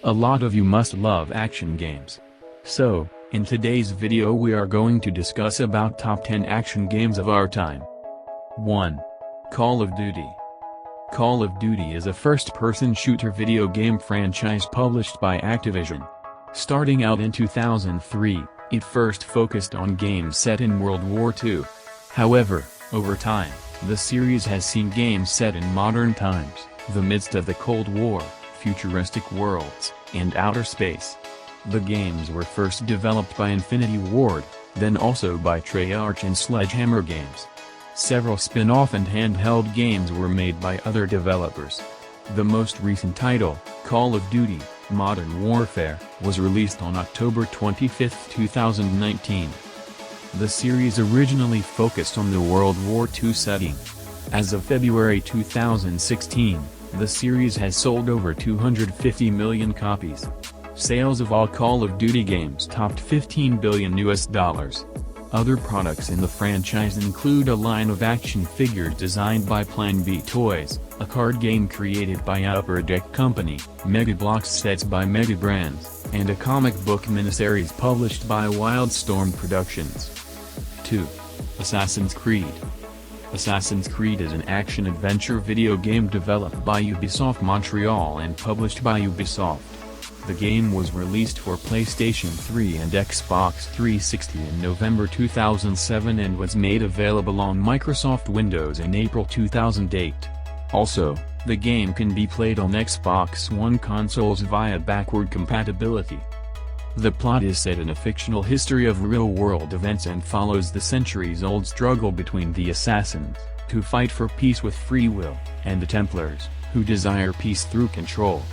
A lot of you must love action games. So, in today's video we are going to discuss about top 10 action games of our time. 1. Call of Duty. Call of Duty is a first-person shooter video game franchise published by Activision. Starting out in 2003, it first focused on games set in World War II. However, over time, the series has seen games set in modern times, the midst of the Cold War, futuristic worlds, and outer space. The games were first developed by Infinity Ward, then also by Treyarch and Sledgehammer Games. Several spin-off and handheld games were made by other developers. The most recent title, Call of Duty: Modern Warfare, was released on October 25, 2019. The series originally focused on the World War II setting. As of February 2016, the series has sold over 250 million copies. Sales of all Call of Duty games topped $15 billion. Other products in the franchise include a line of action figures designed by Plan B Toys, a card game created by Upper Deck Company, Mega Bloks sets by Mega Brands, and a comic book miniseries published by Wildstorm Productions. 2. Assassin's Creed. Assassin's Creed is an action-adventure video game developed by Ubisoft Montreal and published by Ubisoft. The game was released for PlayStation 3 and Xbox 360 in November 2007 and was made available on Microsoft Windows in April 2008. Also, the game can be played on Xbox One consoles via backward compatibility. The plot is set in a fictional history of real-world events and follows the centuries-old struggle between the assassins, who fight for peace with free will, and the Templars, who desire peace through control.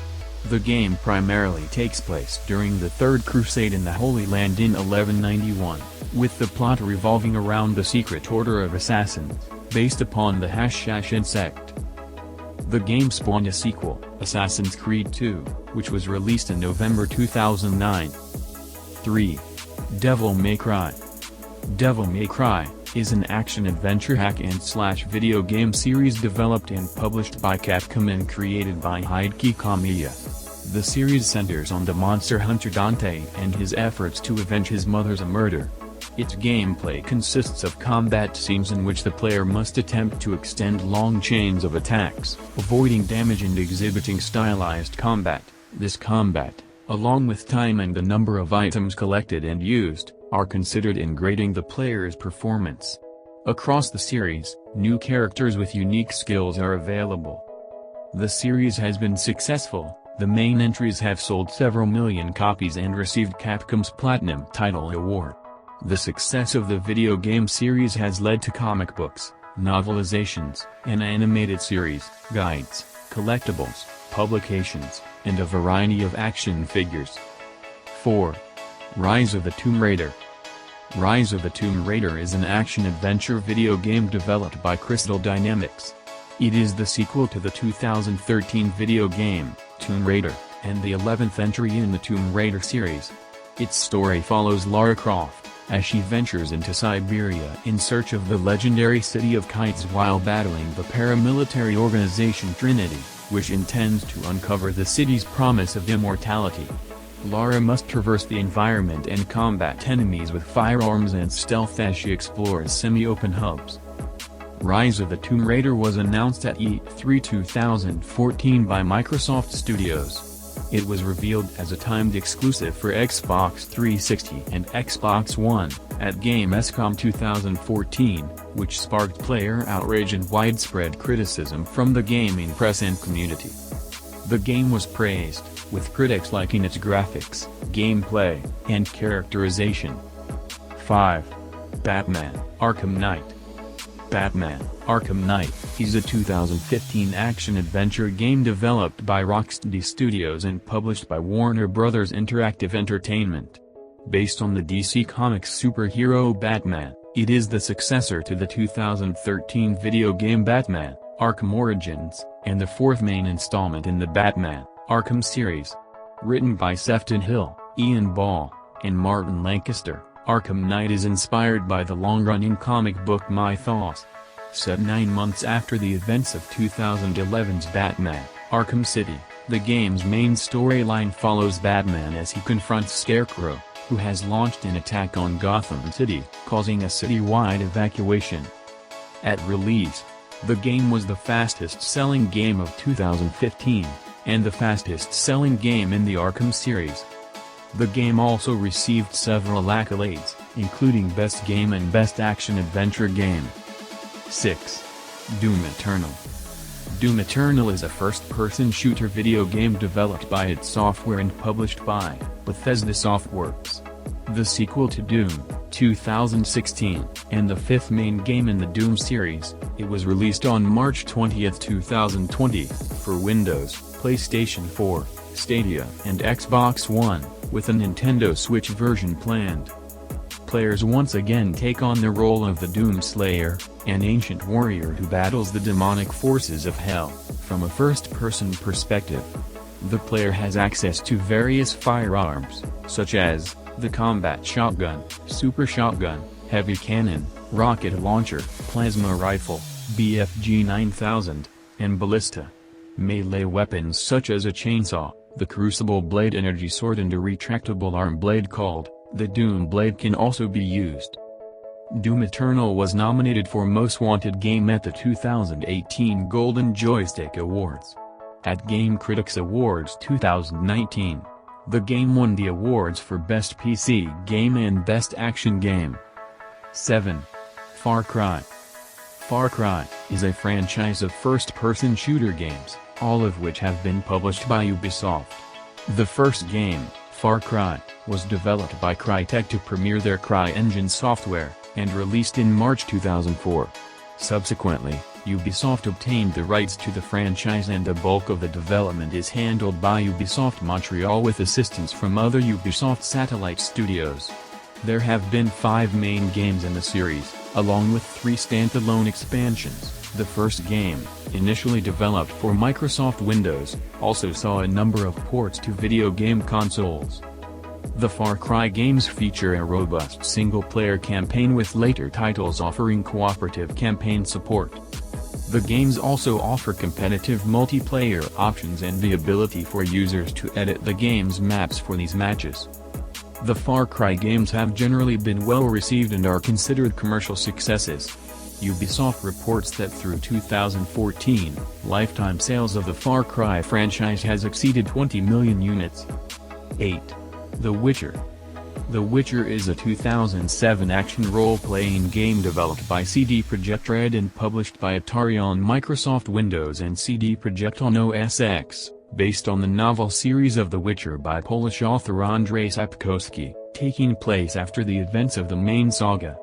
The game primarily takes place during the Third Crusade in the Holy Land in 1191, with the plot revolving around the Secret Order of Assassins, based upon the Hashashin sect. The game spawned a sequel, Assassin's Creed II, which was released in November 2009. 3. Devil May Cry. Devil May Cry is an action-adventure hack-and-slash video game series developed and published by Capcom and created by Hideki Kamiya. The series centers on the monster hunter Dante and his efforts to avenge his mother's murder. Its gameplay consists of combat scenes in which the player must attempt to extend long chains of attacks, avoiding damage and exhibiting stylized combat. This combat, along with time and the number of items collected and used, are considered in grading the player's performance. Across the series, new characters with unique skills are available. The series has been successful. The main entries have sold several million copies and received Capcom's Platinum Title Award. The success of the video game series has led to comic books, novelizations, an animated series, guides, collectibles, publications, and a variety of action figures. 4. Rise of the Tomb Raider. Rise of the Tomb Raider is an action-adventure video game developed by Crystal Dynamics. It is the sequel to the 2013 video game, Tomb Raider, and the 11th entry in the Tomb Raider series. Its story follows Lara Croft, as she ventures into Siberia in search of the legendary City of Kites while battling the paramilitary organization Trinity, which intends to uncover the city's promise of immortality. Lara must traverse the environment and combat enemies with firearms and stealth as she explores semi-open hubs. Rise of the Tomb Raider was announced at E3 2014 by Microsoft Studios. It was revealed as a timed exclusive for Xbox 360 and Xbox One at Gamescom 2014, which sparked player outrage and widespread criticism from the gaming press and community. The game was praised, with critics liking its graphics, gameplay, and characterization. 5. Batman: Arkham Knight. Batman: Arkham Knight is a 2015 action-adventure game developed by Rocksteady Studios and published by Warner Bros. Interactive Entertainment. Based on the DC Comics superhero Batman, it is the successor to the 2013 video game Batman: Arkham Origins, and the fourth main installment in the Batman: Arkham series. Written by Sefton Hill, Ian Ball, and Martin Lancaster, Arkham Knight is inspired by the long-running comic book mythos. Set 9 months after the events of 2011's Batman: Arkham City, The game's main storyline follows Batman as he confronts Scarecrow, who has launched an attack on Gotham City, causing a citywide evacuation. At release, the game was the fastest-selling game of 2015, and the fastest-selling game in the Arkham series. The game also received several accolades, including Best Game and Best Action-Adventure Game. 6. Doom Eternal. Doom Eternal is a first-person shooter video game developed by id Software and published by Bethesda Softworks. The sequel to Doom, 2016, and the fifth main game in the Doom series, it was released on March 20, 2020, for Windows, PlayStation 4, Stadia and Xbox One, with a Nintendo Switch version planned. Players once again take on the role of the Doom Slayer, an ancient warrior who battles the demonic forces of hell, from a first-person perspective. The player has access to various firearms, such as the combat shotgun, super shotgun, heavy cannon, rocket launcher, plasma rifle, BFG 9000, and ballista. Melee weapons such as a chainsaw, the Crucible Blade energy sword and a retractable arm blade called the Doom Blade can also be used. Doom Eternal was nominated for Most Wanted Game at the 2018 Golden Joystick Awards. At Game Critics Awards 2019, the game won the awards for Best PC Game and Best Action Game. 7. Far Cry. Far Cry is a franchise of first-person shooter games, all of which have been published by Ubisoft. The first game, Far Cry, was developed by Crytek to premiere their CryEngine software, and released in March 2004. Subsequently, Ubisoft obtained the rights to the franchise and the bulk of the development is handled by Ubisoft Montreal with assistance from other Ubisoft satellite studios. There have been 5 main games in the series, along with 3 standalone expansions. The first game, initially developed for Microsoft Windows, also saw a number of ports to video game consoles. The Far Cry games feature a robust single-player campaign with later titles offering cooperative campaign support. The games also offer competitive multiplayer options and the ability for users to edit the game's maps for these matches. The Far Cry games have generally been well received and are considered commercial successes. Ubisoft reports that through 2014, lifetime sales of the Far Cry franchise has exceeded 20 million units. 8. The Witcher. The Witcher is a 2007 action role-playing game developed by CD Projekt Red and published by Atari on Microsoft Windows and CD Projekt on OS X, based on the novel series of The Witcher by Polish author Andrzej Sapkowski, taking place after the events of the main saga.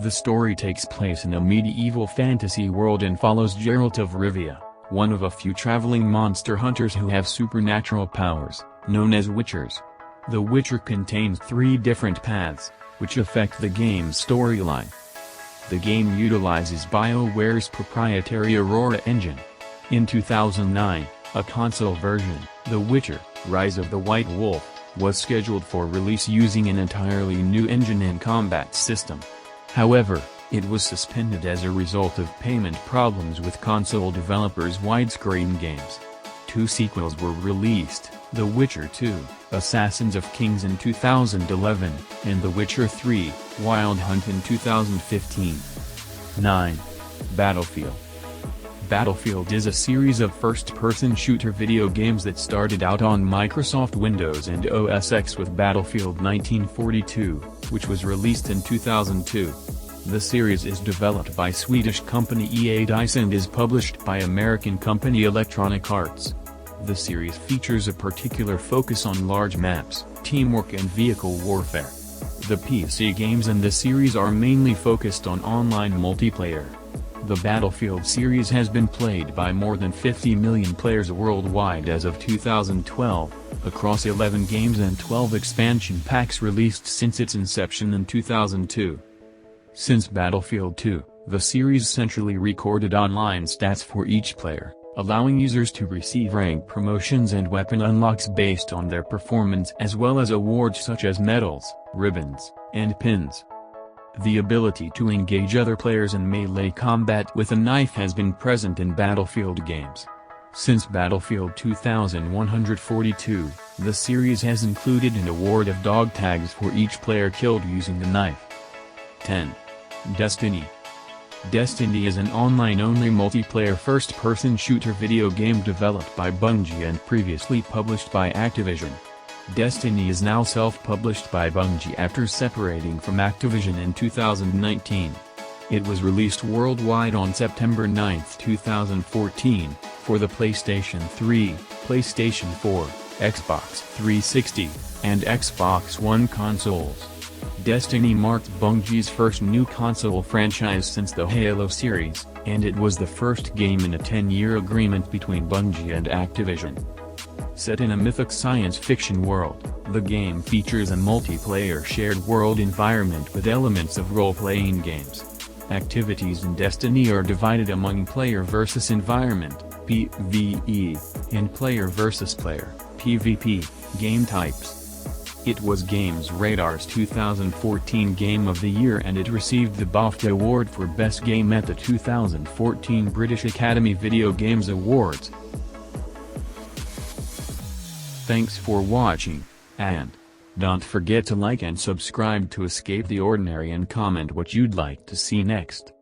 The story takes place in a medieval fantasy world and follows Geralt of Rivia, one of a few traveling monster hunters who have supernatural powers, known as Witchers. The Witcher contains 3 different paths, which affect the game's storyline. The game utilizes BioWare's proprietary Aurora engine. In 2009, a console version, The Witcher: Rise of the White Wolf, was scheduled for release using an entirely new engine and combat system. However, it was suspended as a result of payment problems with console developers' widescreen games. 2 sequels were released, The Witcher 2, Assassins of Kings in 2011, and The Witcher 3, Wild Hunt in 2015. 9. Battlefield. Battlefield is a series of first-person shooter video games that started out on Microsoft Windows and OS X with Battlefield 1942, which was released in 2002. The series is developed by Swedish company EA DICE and is published by American company Electronic Arts. The series features a particular focus on large maps, teamwork and vehicle warfare. The PC games in the series are mainly focused on online multiplayer. The Battlefield series has been played by more than 50 million players worldwide as of 2012, across 11 games and 12 expansion packs released since its inception in 2002. Since Battlefield 2, the series centrally recorded online stats for each player, allowing users to receive rank promotions and weapon unlocks based on their performance as well as awards such as medals, ribbons, and pins. The ability to engage other players in melee combat with a knife has been present in Battlefield games. Since Battlefield 2142, the series has included an award of dog tags for each player killed using the knife. 10. Destiny. Destiny is an online-only multiplayer first-person shooter video game developed by Bungie and previously published by Activision. Destiny is now self-published by Bungie after separating from Activision in 2019. It was released worldwide on September 9, 2014, for the PlayStation 3, PlayStation 4, Xbox 360, and Xbox One consoles. Destiny marked Bungie's first new console franchise since the Halo series, and it was the first game in a 10-year agreement between Bungie and Activision. Set in a mythic science fiction world, the game features a multiplayer shared world environment with elements of role-playing games. Activities in Destiny are divided among player versus environment, PvE, and player versus player, PvP, game types. It was Games Radar's 2014 Game of the Year and it received the BAFTA Award for Best Game at the 2014 British Academy Video Games Awards. Thanks for watching, and don't forget to like and subscribe to escape the ordinary and comment what you'd like to see next.